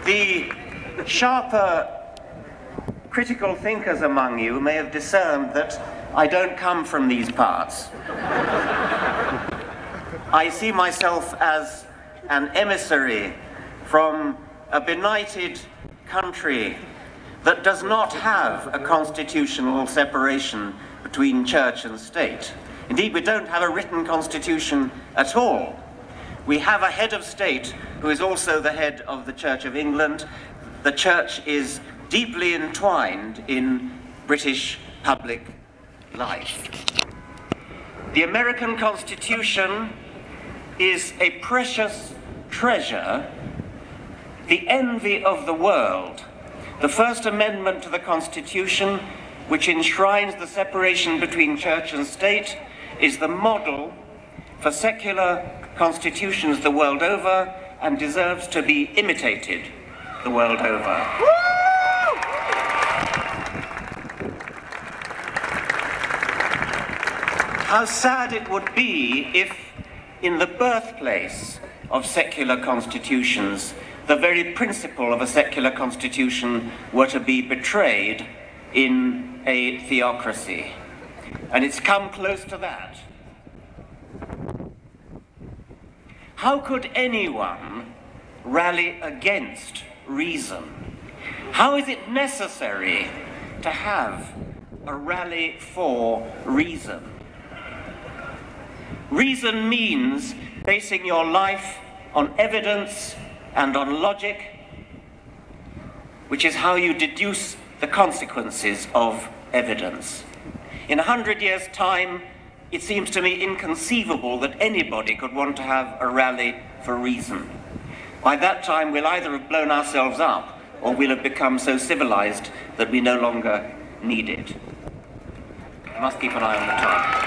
The sharper critical thinkers among you may have discerned that I don't come from these parts. I see myself as an emissary from a benighted country that does not have a constitutional separation between church and state. Indeed, we don't have a written constitution at all. We have a head of state who is also the head of the Church of England. The church is deeply entwined in British public life. The American Constitution is a precious treasure, the envy of the world. The First Amendment to the Constitution, which enshrines the separation between church and state, is the model for secular constitutions the world over and deserves to be imitated the world over. How sad it would be if, in the birthplace of secular constitutions, the very principle of a secular constitution were to be betrayed in a theocracy. And it's come close to that. How could anyone rally against reason? How is it necessary to have a rally for reason? Reason means basing your life on evidence and on logic, which is how you deduce the consequences of evidence. In 100 years' time, it seems to me inconceivable that anybody could want to have a rally for reason. By that time, we'll either have blown ourselves up or we'll have become so civilized that we no longer need it. I must keep an eye on the time.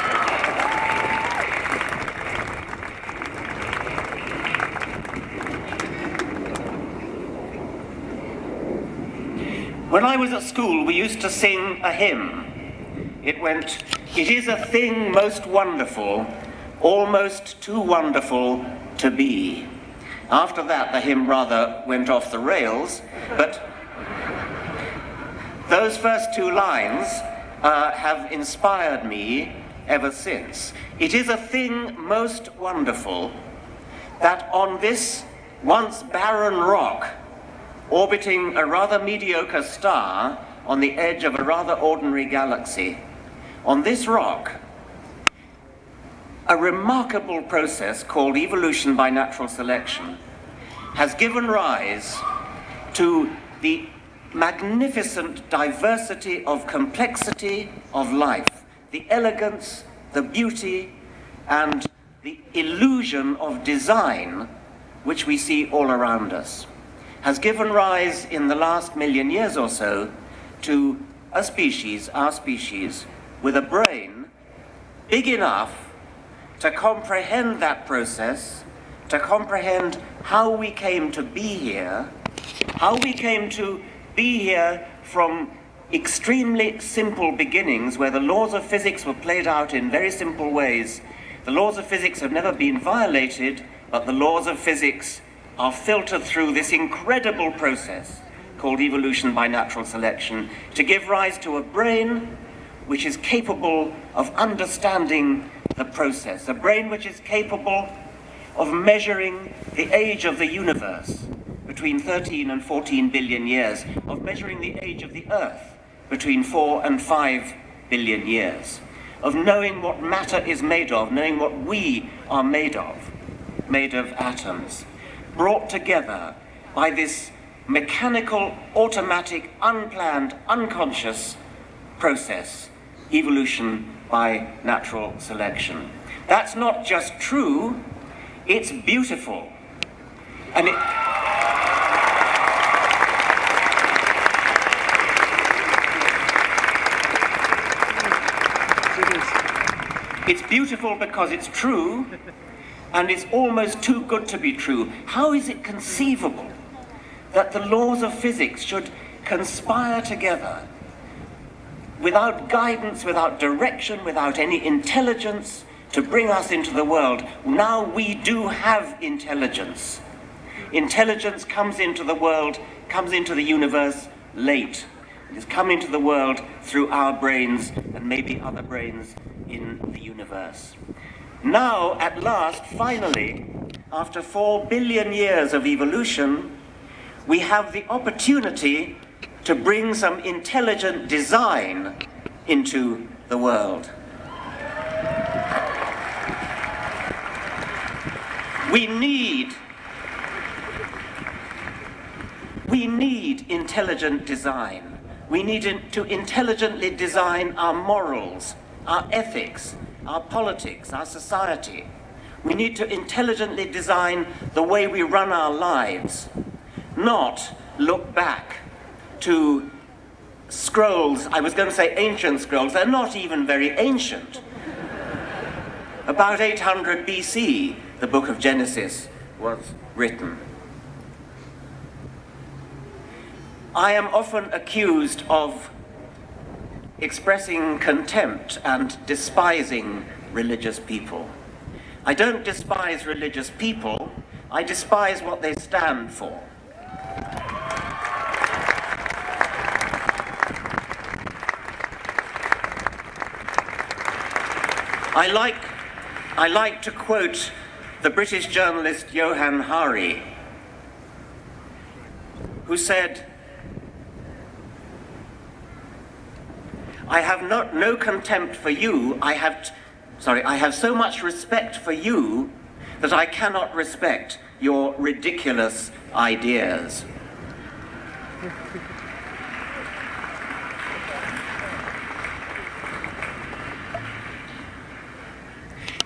When I was at school, we used to sing a hymn. It went, "It is a thing most wonderful, almost too wonderful to be." After that, the hymn rather went off the rails, but those first two lines have inspired me ever since. It is a thing most wonderful that on this once barren rock, orbiting a rather mediocre star on the edge of a rather ordinary galaxy, on this rock, a remarkable process called evolution by natural selection has given rise to the magnificent diversity of complexity of life, the elegance, the beauty, and the illusion of design which we see all around us, has given rise in the last million years or so to a species, our species, with a brain big enough to comprehend that process, to comprehend how we came to be here, how we came to be here from extremely simple beginnings where the laws of physics were played out in very simple ways. The laws of physics have never been violated, but the laws of physics are filtered through this incredible process called evolution by natural selection to give rise to a brain which is capable of understanding the process, a brain which is capable of measuring the age of the universe between 13 and 14 billion years, of measuring the age of the Earth between 4 and 5 billion years, of knowing what matter is made of, knowing what we are made of atoms, brought together by this mechanical, automatic, unplanned, unconscious process, evolution by natural selection. That's not just true, it's beautiful. And it's beautiful because it's true, and it's almost too good to be true. How is it conceivable that the laws of physics should conspire together without guidance, without direction, without any intelligence to bring us into the world? Now we do have intelligence. Intelligence comes into the world, comes into the universe late. It has come into the world through our brains and maybe other brains in the universe. Now, at last, finally, after 4 billion years of evolution, we have the opportunity to bring some intelligent design into the world. We need intelligent design. We need to intelligently design our morals, our ethics, our politics, our society. We need to intelligently design the way we run our lives, not look back to scrolls. I was going to say ancient scrolls. They're not even very ancient. About 800 BC, the book of Genesis was written. I am often accused of expressing contempt and despising religious people. I don't despise religious people, I despise what they stand for. I like to quote the British journalist Johann Hari, who said, I have no contempt for you, I have so much respect for you that I cannot respect your ridiculous ideas.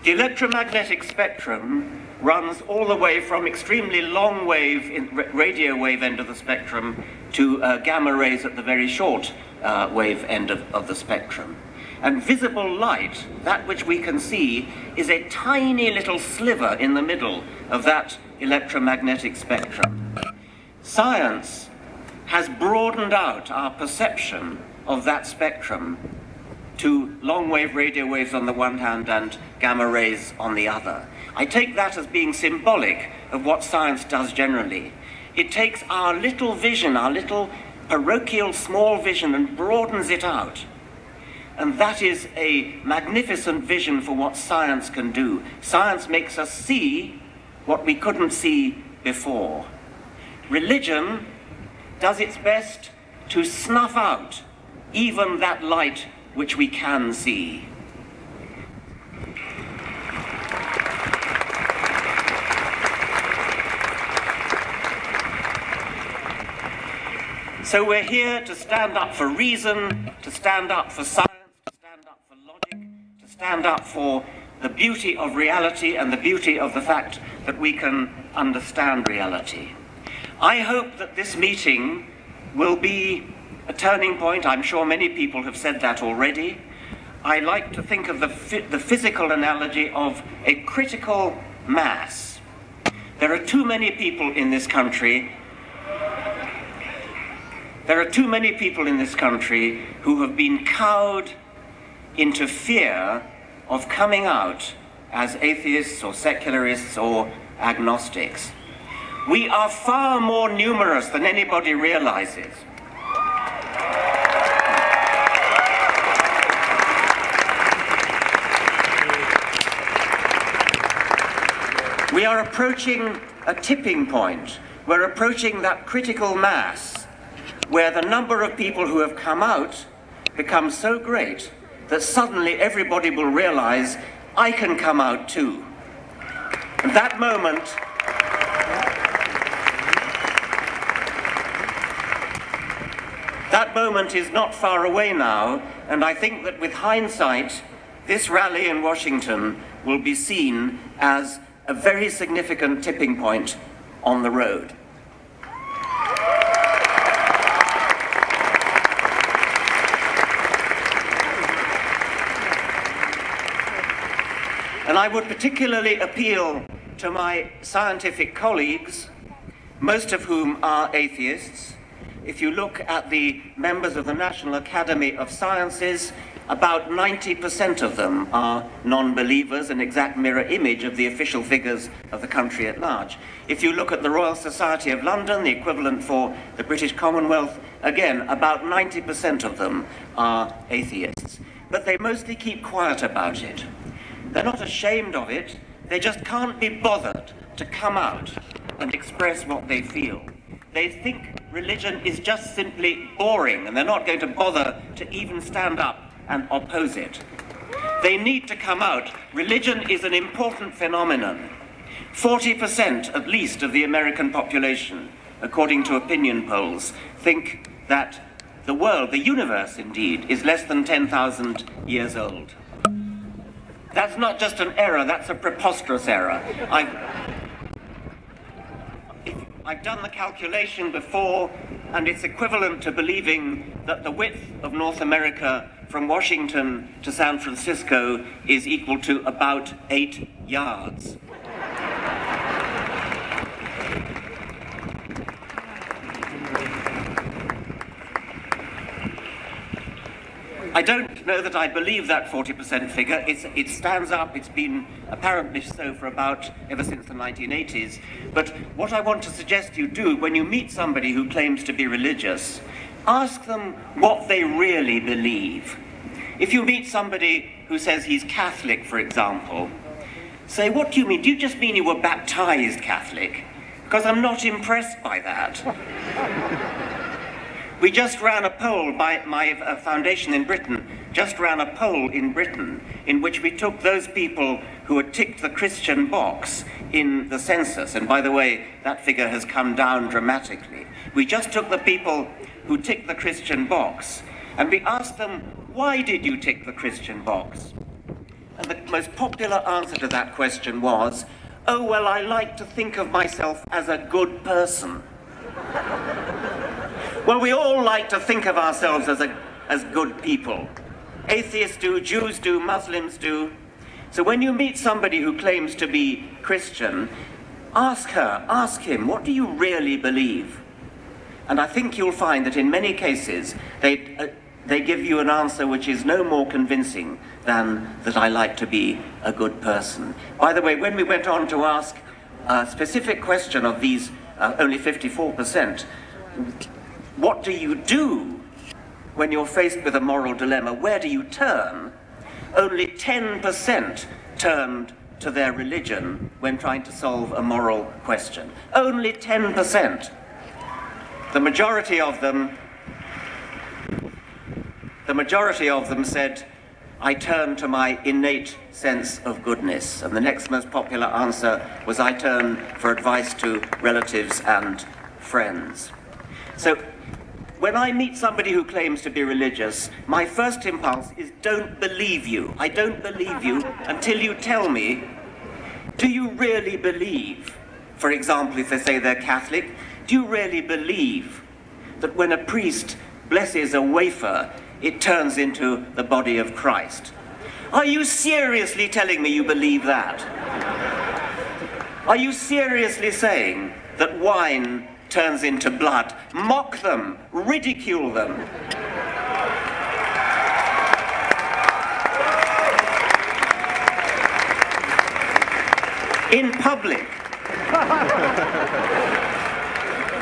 The electromagnetic spectrum runs all the way from extremely long wave, radio wave end of the spectrum to gamma rays at the very short wave end of the spectrum. And visible light, that which we can see, is a tiny little sliver in the middle of that electromagnetic spectrum. Science has broadened out our perception of that spectrum to long-wave radio waves on the one hand and gamma rays on the other. I take that as being symbolic of what science does generally. It takes our little vision, our little parochial small vision, and broadens it out. And that is a magnificent vision for what science can do. Science makes us see what we couldn't see before. Religion does its best to snuff out even that light which we can see. So we're here to stand up for reason, to stand up for science, to stand up for logic, to stand up for the beauty of reality and the beauty of the fact that we can understand reality. I hope that this meeting will be a turning point. I'm sure many people have said that already. I like to think of the physical analogy of a critical mass. There are too many people in this country who have been cowed into fear of coming out as atheists or secularists or agnostics. We are far more numerous than anybody realizes. We are approaching a tipping point. We're approaching that critical mass where the number of people who have come out becomes so great that suddenly everybody will realize, I can come out too. And that moment is not far away now, and I think that with hindsight, this rally in Washington will be seen as a very significant tipping point on the road. And I would particularly appeal to my scientific colleagues, most of whom are atheists. If you look at the members of the National Academy of Sciences, about 90% of them are non-believers, an exact mirror image of the official figures of the country at large. If you look at the Royal Society of London, the equivalent for the British Commonwealth, again, about 90% of them are atheists. But they mostly keep quiet about it. They're not ashamed of it, they just can't be bothered to come out and express what they feel. They think religion is just simply boring, and they're not going to bother to even stand up and oppose it. They need to come out. Religion is an important phenomenon. 40% at least of the American population, according to opinion polls, think that the world, the universe indeed, is less than 10,000 years old. That's not just an error, that's a preposterous error. I've done the calculation before, and it's equivalent to believing that the width of North America from Washington to San Francisco is equal to about 8 yards. I don't know that I believe that 40% figure. It stands up, it's been apparently so for about ever since the 1980s. But what I want to suggest you do when you meet somebody who claims to be religious, ask them what they really believe. If you meet somebody who says he's Catholic, for example, say, what do you mean? Do you just mean you were baptized Catholic? Because I'm not impressed by that. We just ran a poll, my foundation in Britain just ran a poll in Britain in which we took those people who had ticked the Christian box in the census, and by the way, that figure has come down dramatically. We just took the people who ticked the Christian box, and we asked them, why did you tick the Christian box? And the most popular answer to that question was, oh, well, I like to think of myself as a good person. Well, we all like to think of ourselves as good people. Atheists do, Jews do, Muslims do. So when you meet somebody who claims to be Christian, ask him, what do you really believe? And I think you'll find that in many cases, they give you an answer which is no more convincing than that I like to be a good person. By the way, when we went on to ask a specific question of these only 54%, what do you do when you're faced with a moral dilemma? Where do you turn? Only 10% turned to their religion when trying to solve a moral question. Only 10%. The majority of them said, I turn to my innate sense of goodness. And the next most popular answer was, I turn for advice to relatives and friends. So when I meet somebody who claims to be religious, my first impulse is don't believe you. I don't believe you until you tell me, do you really believe, for example, if they say they're Catholic, do you really believe that when a priest blesses a wafer, it turns into the body of Christ? Are you seriously telling me you believe that? Are you seriously saying that wine turns into blood? Mock them, ridicule them. In public.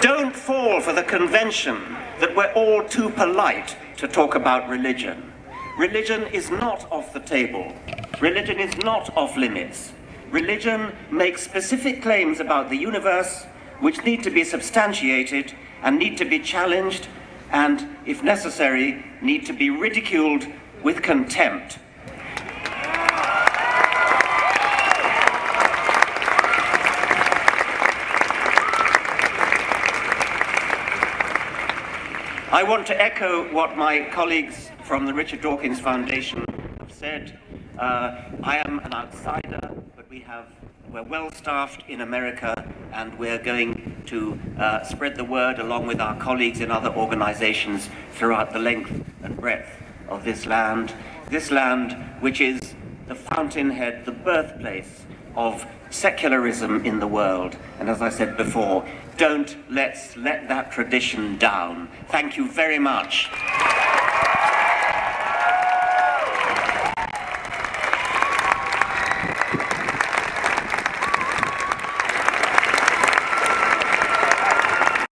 Don't fall for the convention that we're all too polite to talk about religion. Religion is not off the table. Religion is not off limits. Religion makes specific claims about the universe which need to be substantiated and need to be challenged and, if necessary, need to be ridiculed with contempt. I want to echo what my colleagues from the Richard Dawkins Foundation have said. I am an outsider, but we're well staffed in America, and we're going to spread the word along with our colleagues in other organizations throughout the length and breadth of this land which is the fountainhead, the birthplace of secularism in the world. And as I said before, let's let that tradition down. Thank you very much.